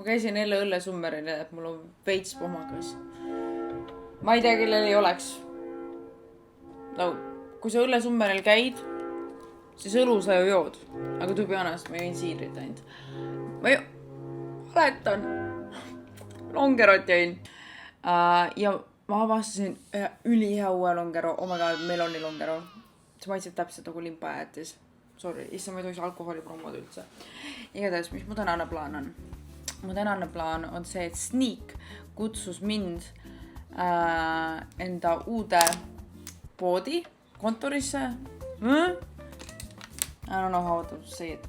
käisin jälle õllesummeril, et mul on veits pohmakas. Ma ei tea, kellel ei oleks. No, kui sa õllesummeril käid, siis õlu sa ju jood. Aga to be honest, ma jõin siidrit ainult. Ma ju oletan. Longerot jõin. Ja ma avastasin ülihea uue longero. Oh my god, meloni longero. See maitseb täpselt nagu limpajäätis. Sorry, issa ma ei tohiks alkoholi promod üldse. Igatahes, mis mu tänane plaan on? Mu tänane plaan on see, et Sneak kutsus mind enda uude poodi kontorisse. I don't know how to say it.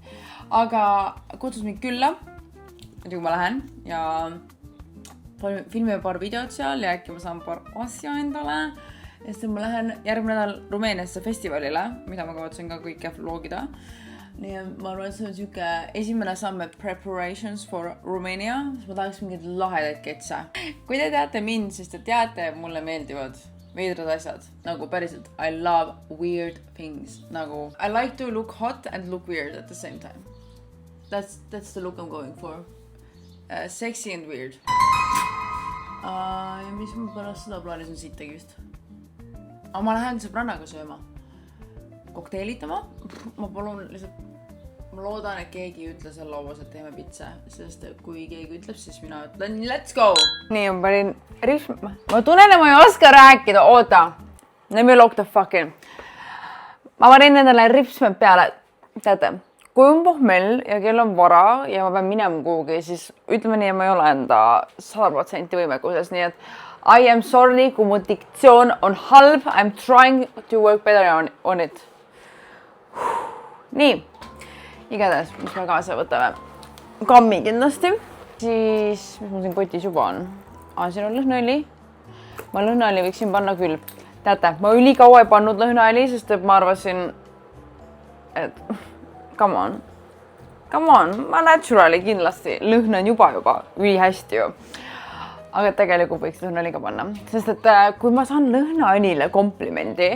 Aga kutsus mind külla, et kui ma lähen ja filmime paar videot seal ja äkki ma saan paar asja endale. Ja siis ma lähen järgmine nädal Rumeeniasse festivalile, mida ma kavatsen ka kõike vlogida. Nii et ma arvan, et see on siuke esimene samme preparations for Romania, siis ma tahaks mingid lahedaid ketse. Kui te teate mind, siis te teate, mulle meeldivad veidrad asjad. Nagu päriselt, I love weird things. Nagu, I like to look hot and look weird at the same time. That's the look I'm going for. Sexy and weird. Ja mis ma pärast seda plaanis on sittagi vist. Aga ma lähen sõbrannaga sööma. Kokteelitama. Ma palun lihtsalt, ma loodan, et keegi ei ütle seal lauas, et teeme pitsa. Sest kui keegi ütleb, siis mina ütlen, let's go! Nii, ma panin ripsme. Ma tunnen, et ma ei oska rääkida. Oota. Let me look the fucking. Ma panin nendele ripsmed peale. Teate, kui on pohmell ja kell on vara ja ma pean minema kuhugi, siis ütleme nii, et ma ei ole enda 100% võimekuses. Nii et I am sorry, kui mu diktsioon on halb. I'm trying to work better on it. Nii, igatahes, mis me kaasa võtame? Kammi kindlasti. Siis, mis mul siin kotis juba on? Siin on lõhnaõli. Ma lõhnaõli võiksin panna küll. Teate, ma ülikaua ei pannud lõhnaõli, sest ma arvasin, et come on, ma naturali kindlasti lõhnan juba ülihästi ju. Aga tegelikult võiks lõhnaõli ka panna. Sest et kui ma saan lõhnaõlile komplimendi,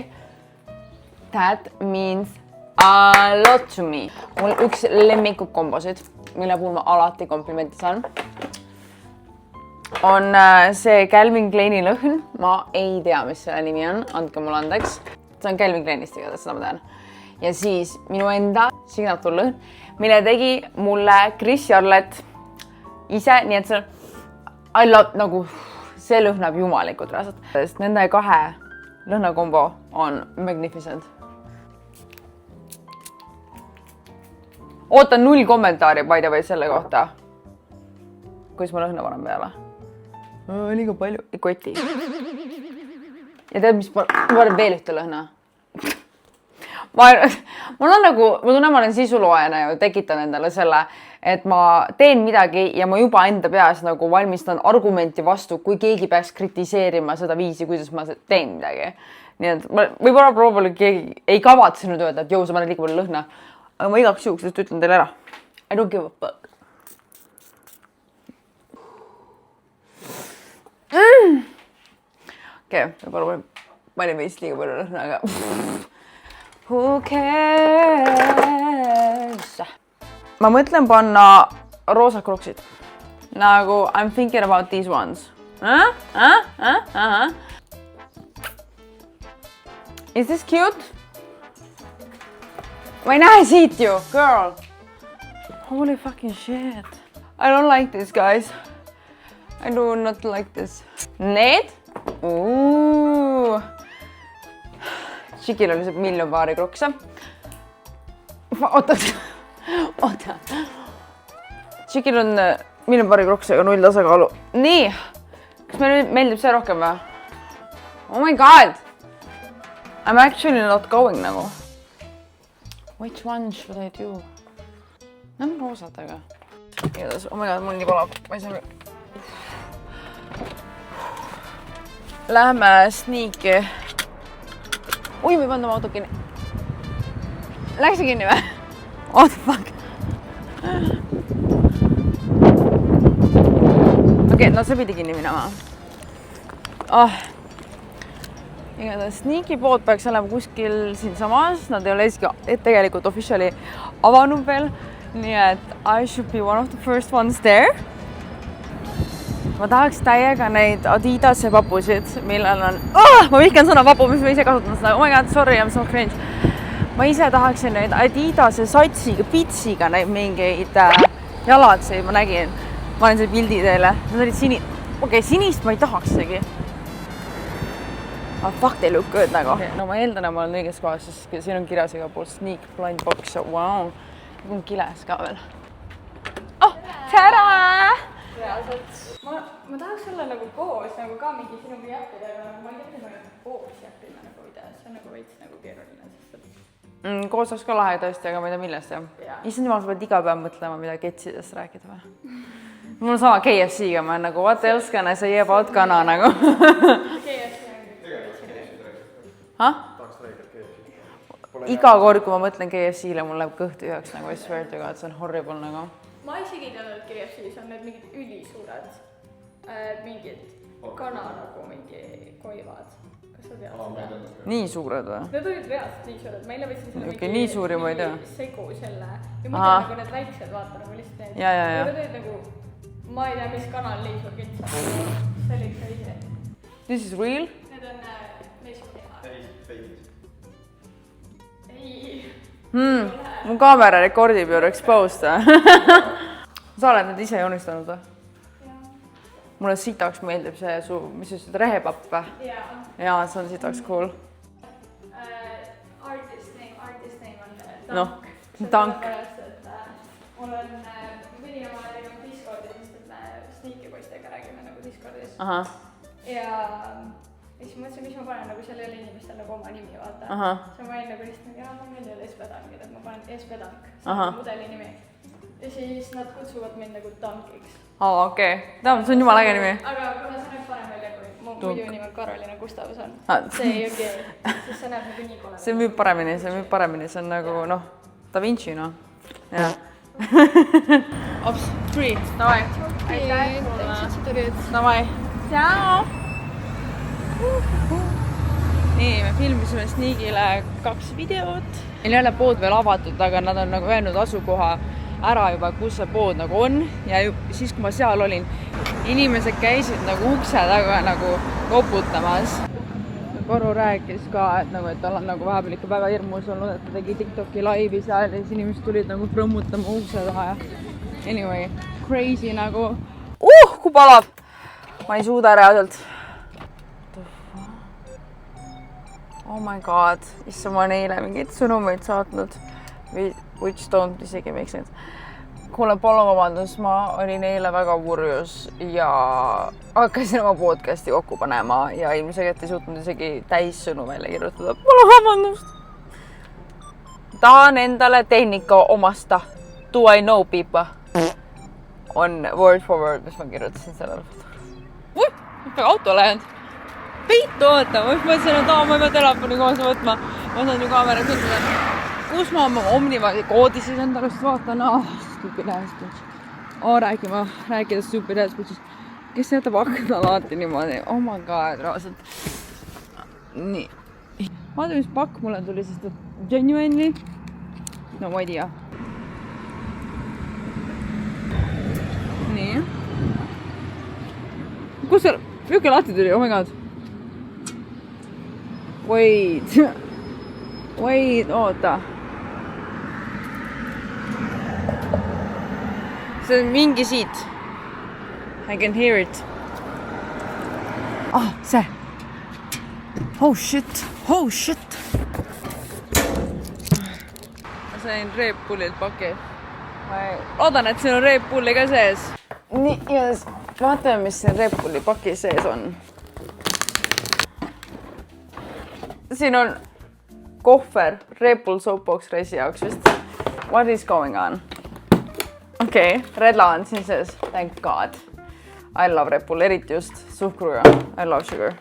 that means a lot to me. Mul üks lemmikud kombosid, mille puhul ma alati komplimenti saan, on see Calvin Kleini lõhn. Ma ei tea, mis selle nimi on. Andke mulle andeks. See on Calvin Kleinist igatahes, seda ma tean. Ja siis minu enda signatuurlõhn, mille tegi mulle Chris Jarlet ise, nii et see I love, nagu see lõhnab jumalikult rasalt. Sest nende kahe lõhnakombo on magnificent. Ootan 0 kommentaari by the way selle kohta. Kuidas ma lõhna panen peale? Liiga palju. Koti. Ja tead, mis ma panen veel ühte lõhna? Ma tunnen, ma olen sisuloojana ju tekitan endale selle, et ma teen midagi ja ma juba enda peas nagu valmistan argumenti vastu, kui keegi peaks kritiseerima seda viisi, kuidas ma teen midagi. Nii et võib-olla keegi ei kavatsenud öelda, et jõu, sa paned liiga palju lõhna. Aga ma igaks juhuks just ütlen teile ära. I don't give a fuck. Okei, võib-olla panin veits liiga palju lõhna, aga who cares? Ma mõtlen panna roosad kroksid. Nagu I'm thinking about these ones. Is this cute? Ma ei näe siit ju, girl. Holy fucking shit. I don't like this, guys. I do not like this. Need? Chikil oli see miljon paari kroksa. Oota. Chikil on miljon paari kroksa, aga 0 tasakaalu. Nii. Kas meile meeldib see rohkem või? Oh my god. I'm actually not going nagu. Which one should I do? Näeme roosadega. Oh my god, mul nii palab. Ma ei saa... Lähme Sneaki. Ui, ma ei pannud oma auto kinni. Läks see kinni või? What the fuck? Okei, no see pidi kinni minema. Igatahes Sneaki pood peaks olema kuskil siin samas. Nad ei ole isegi tegelikult officially avanud veel. Nii et I should be one of the first ones there. ma tahaks täiega neid Adidase vapusid, millel on... ma vihkan sõna vapu, mis ma ise kasutan seda. Oh my god, sorry, I'm so cringe. Ma ise tahaksin neid Adidase satsiga, pitsiga neid mingeid jalatseid, ma nägin. Ma olen see pildi teile. Nad olid sinist ma ei tahaksegi. Fuck, they look good nagu. No ma eeldan, et ma olen õiges kohas, sest siin on kirjas iga pool sneak blind box. Wow. Nagu on kiles ka veel. Oh, tere! Ma tahaks olla nagu koos, nagu ka mingi sinuga jäppidega, aga ma ei tea, nagu koos jäppima nagu videos. See on nagu veits nagu keeruline. Koos oleks ka lahe tõesti, aga ma ei tea millest jah. Issand jumal, sa pead iga päev mõtlema, mida ketsidest rääkida või? Mul on sama KFC-ga, ma olen nagu what else can I say about kana nagu. Iga kord, kui ma mõtlen KFC-le, mul läheb kõht üheks nagu I swear to God, see on horrible nagu. Ma isegi tean, et KFC-s on need mingid ülisuured, mingid kana nagu mingi koivad. Kas sa tead seda? Nii suured või? Need olid reaalselt nii suured. Ma eile võtsin selle mingi nii suuri ma ei tea. Segu selle. Ja ma tean nagu need väiksed, vaata nagu lihtsalt need. Ja. Need olid nagu, ma ei tea, mis kanal nii suur kitsa. See oli ikka ise. This is real? Need on meeskonnad. Ei. Mu kaamera rekordib your exposed. Sa oled need ise joonistanud või? Mulle sitaks meeldib see su, mis sa ütlesid, rehepapp või? Jaa, see on sitaks cool. Artist name on Tank. Noh, Tank. Mul on, ma pidin oma tegema Discordis, sest et me Sneaky poistega räägime nagu Discordis. Ja siis mõtlesin, mis ma panen, nagu seal ei ole inimestel nagu oma nimi, vaata. See ma olin nagu lihtsalt, ma meil ei ole Espedank, et ma panen Espedank, see on mudeli nimi. Ja siis nad kutsuvad mind nagu Tankiks. Okei. See on jumala äge nimi. Aga kuna see näeb parem välja, kui mu muidu nimi on Karolina Gustavson. See ei ole gay, siis see näeb nagu nii kole. See müüb paremini, see on nagu, noh, Da Vinci, noh. Ops, 3, davai. Aitäh mulle. Davai. Ciao. Nii, me filmisime Sneakile 2 videot. Meil ei ole pood veel avatud, aga nad on nagu öelnud asukoha ära juba, kus see pood nagu on. Ja siis, kui ma seal olin, inimesed käisid nagu ukse taga nagu koputamas. Karu rääkis ka, et tal on nagu vahepeal ikka väga hirmus olnud, et ta tegi TikToki laivi seal ja siis inimesed tulid nagu prõmmutama ukse taha. Anyway, crazy nagu. Kui palab! Ma ei suuda reaalselt. Oh my god, issa ma neile mingid sõnumeid saatnud, which don't isegi make sense. Kuule, palun vabandust, ma olin eile väga purjus ja hakkasin oma podcasti kokku panema ja ilmselt ei suutnud isegi täissõnu välja kirjutada. Palun vabandust! Tahan endale tehnika omasta. Do I know people? On word for word, mis ma kirjutasin sellele fotograafile. Mis peab auto läinud? Peitu oota, ma mõtlesin, et ma ei pea telefoni koos võtma. Ma saan ju kaamera kütta. Kus ma oma Omnivaadi koodi siis endale just vaatan? Stupid ass bitch. Rääkides stupid ass bitch. Kes jätab akna alati niimoodi? Oh my god, raasalt. Nii. Vaata, mis pakk mulle tuli, sest et genuinely. No ma ei tea. Nii. Kus seal? Püüke lahti tuli, oh my god. Wait, oota. See on mingi siit. I can hear it. See. Oh shit. Ma sain Red Bullilt paki. Loodan, et siin on Red Bulli ka sees. Nii, ja vaatame, mis siin Red Bulli paki sees on. Siin on kohver Red Bull Soapbox Race'i jaoks vist. What is going on? Okei, redla on siin sees. Thank God. I love Red Bull, eriti just suhkruga. I love sugar.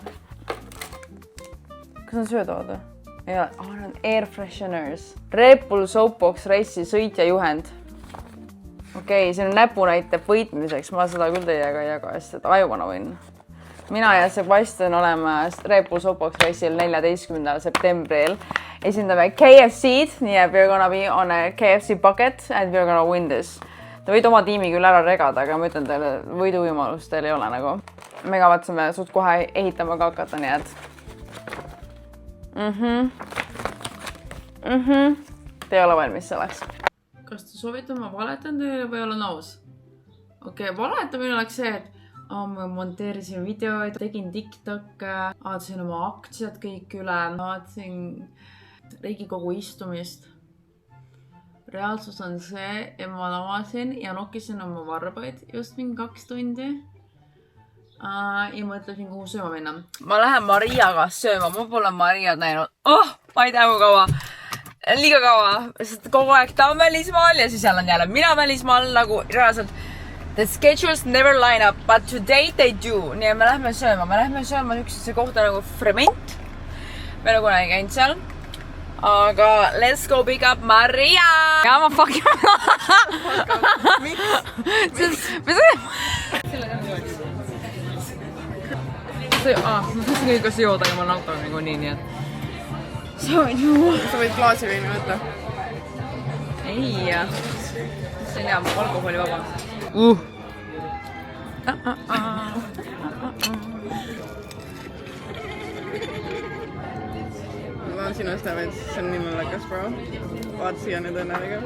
Kas on söödavad või? Ei ole. Need on air fresheners. Red Bull Soapbox Race'i sõitja juhend. Okei, siin on näpunäitab võitmiseks. Ma seda küll teiega ei jaga, sest et I wanna win. Mina ja Sebastian oleme Red Bull Soapbox Race'il 14. septembril. Esindame KFC-d, nii et we're gonna be on a KFC bucket and we're gonna win this. Te võite oma tiimi küll ära regada, aga ma ütlen teile, võiduvõimalust teil ei ole nagu. Me kavatseme suht kohe ehitama ka hakata, nii et... Te ei ole valmis selleks. Kas te soovite ma valetan teile või olen aus? Okei, valetamine oleks see, et ma monteerisin videoid, tegin TikTok'e, vaatasin oma aktsiad kõik üle, vaatasin Riigikogu istumist. Reaalsus on see, et ma lavasin ja nokkisin oma varbaid just mingi 2 tundi. Ja mõtlesin, kuhu sööma minna. Ma lähen Mariaga sööma, ma pole Mariad näinud. Ma ei tea kui kaua. Liiga kaua, sest kogu aeg ta on välismaal ja siis seal on jälle mina välismaal nagu reaalselt. The schedules never line up, but today they do. Nii et me lähme sööma. Me lähme sööma üksteise kohta nagu Fremont. Me nagu näin käinud seal. Aga let's go pick up Maria! Ja ma fucking... Miks? Ma tahtsin kõik kas jooda, aga ma olen autoga nagu nii et... Sa võid klaasi veini võtta. Ei, see on hea, alkoholi vaba. Ma olen sinu eest näinud, see on nii mõlekas, bro. Vaat siia nüüd õnnega.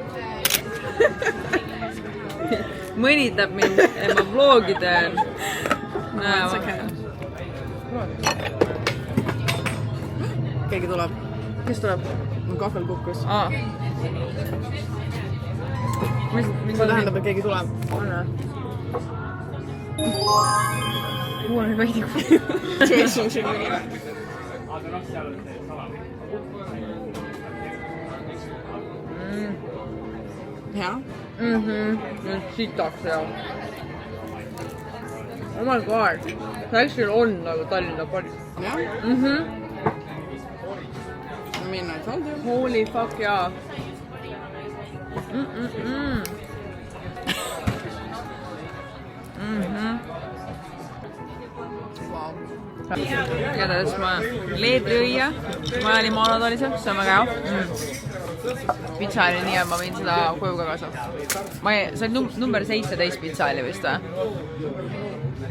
Mõnitab mind, et ma vlogi teen. Keegi tuleb. Kes tuleb? Mu kahvel kukkus. Mis tähendab, et keegi tuleb? Mul on veidi Hea? Sitaks hea. Oh my god. See actually on nagu Tallinna parim. Jah? I mean, I told you. Holy fuck, jaa. Wow. Igatahes ma leedriõia, ma olin maanud oli see on väga hea. Pitsa oli nii, et ma võin seda koju ka kaasa. See oli number 17 pitsa oli vist või?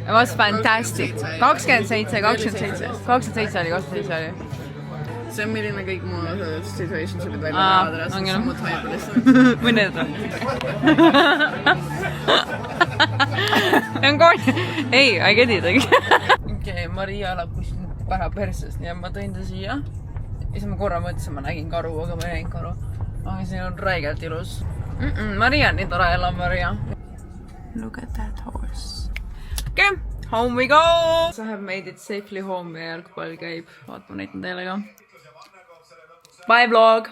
It was fantastic. 27 oli. See on milline kõik mu situations olid välja näadras, see on mu taipa lihtsalt. Mõni edasi. Ei, I get it. Okei, Maria elab kuskil pähe perses, nii et ma tõin ta siia. Ja siis ma korra mõtlesin, ma nägin karu, aga ma ei näinud karu. Aga see on räigelt ilus. Maria on nii tore elab, Maria. Look at that horse. Okei, home we go! I have made it safely home ja jalgpall käib. Vaatame näitan teile ka. Bye vlog!